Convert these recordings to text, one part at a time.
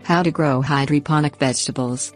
How to grow hydroponic vegetables.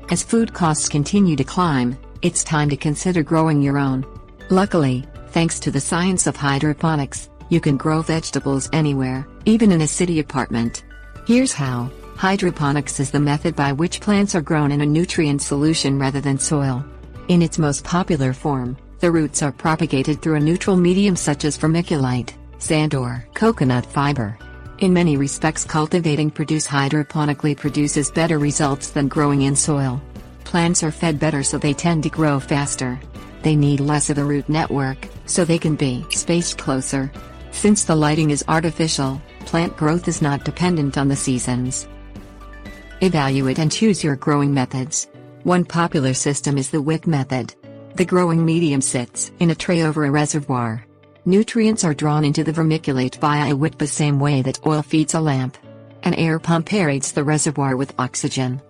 As food costs continue to climb, it's time to consider growing your own. Luckily, thanks to the science of hydroponics, you can grow vegetables anywhere, even in a city apartment. Here's how. Hydroponics is the method by which plants are grown in a nutrient solution rather than soil. In its most popular form, the roots are propagated through a neutral medium such as vermiculite, sand or coconut fiber. In many respects, cultivating produce hydroponically produces better results than growing in soil. Plants are fed better, so they tend to grow faster. They need less of a root network, so they can be spaced closer. Since the lighting is artificial, plant growth is not dependent on the seasons. Evaluate and choose your growing methods. One popular system is the wick method. The growing medium sits in a tray over a reservoir. Nutrients are drawn into the vermiculite via a wick the same way that oil feeds a lamp. An air pump aerates the reservoir with oxygen.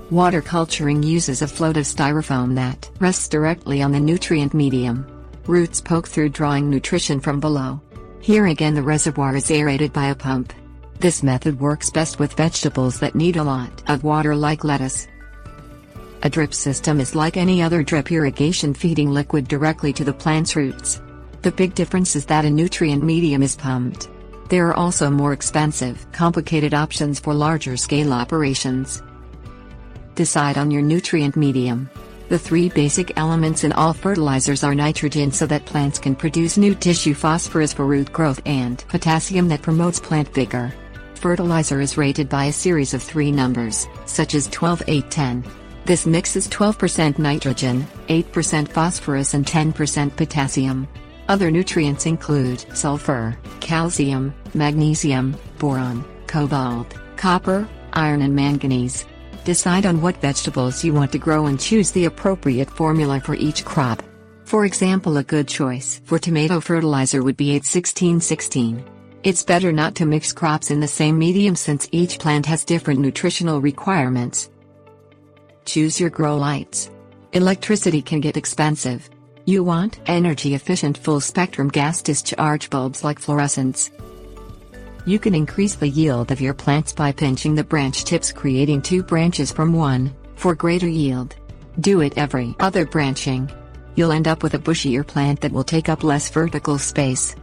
Water culturing uses a float of styrofoam that rests directly on the nutrient medium. Roots poke through, drawing nutrition from below. Here again, the reservoir is aerated by a pump. This method works best with vegetables that need a lot of water, like lettuce. A drip system is like any other drip irrigation, feeding liquid directly to the plant's roots. The big difference is that a nutrient medium is pumped. There are also more expensive, complicated options for larger scale operations. Decide on your nutrient medium. The three basic elements in all fertilizers are nitrogen, so that plants can produce new tissue, phosphorus for root growth, and potassium that promotes plant vigor. Fertilizer is rated by a series of 3 numbers, such as 12, 8, 10. This mix is 12% nitrogen, 8% phosphorus and 10% potassium. Other nutrients include sulfur, calcium, magnesium, boron, cobalt, copper, iron and manganese. Decide on what vegetables you want to grow and choose the appropriate formula for each crop. For example, a good choice for tomato fertilizer would be 8-16-16. It's better not to mix crops in the same medium, since each plant has different nutritional requirements. Choose your grow lights. Electricity can get expensive. You want energy-efficient full-spectrum gas discharge bulbs like fluorescents. You can increase the yield of your plants by pinching the branch tips, creating 2 branches from one, for greater yield. Do it every other branching. You'll end up with a bushier plant that will take up less vertical space.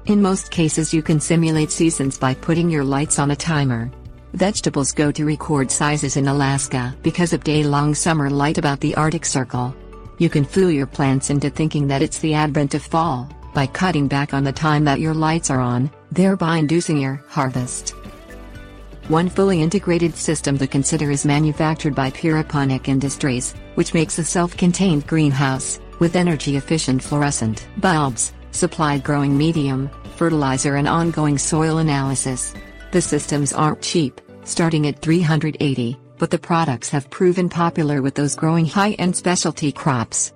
In most cases, you can simulate seasons by putting your lights on a timer. Vegetables go to record sizes in Alaska because of day-long summer light about the Arctic Circle. You can fool your plants into thinking that it's the advent of fall, by cutting back on the time that your lights are on, thereby inducing your harvest. One fully integrated system to consider is manufactured by Hydroponic Industries, which makes a self-contained greenhouse, with energy-efficient fluorescent bulbs, supplied growing medium, fertilizer and ongoing soil analysis. The systems aren't cheap, starting at $380. But the products have proven popular with those growing high-end specialty crops.